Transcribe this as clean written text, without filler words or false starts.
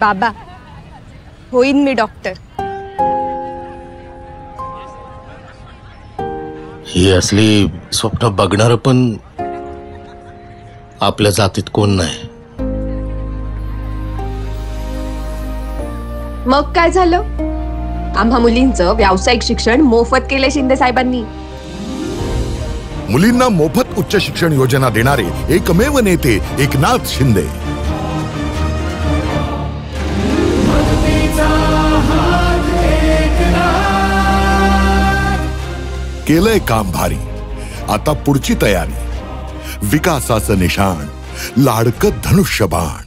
बाबा, होईन मी डॉक्टर. ही असली स्वप्न बघणार पण आपल्या जातीत कोण नाही. मग काय झालं? आम्हा मुलींचं व्यावसायिक शिक्षण मोफत केले शिंदे साहेबांनी. मुलींना मोफत उच्च शिक्षण योजना देणारे एकमेव नेते एकनाथ शिंदे. केलंय काम भारी, आता पुढची तयारी. विकासाचं निशाण, लाडकं धनुष्यबाण.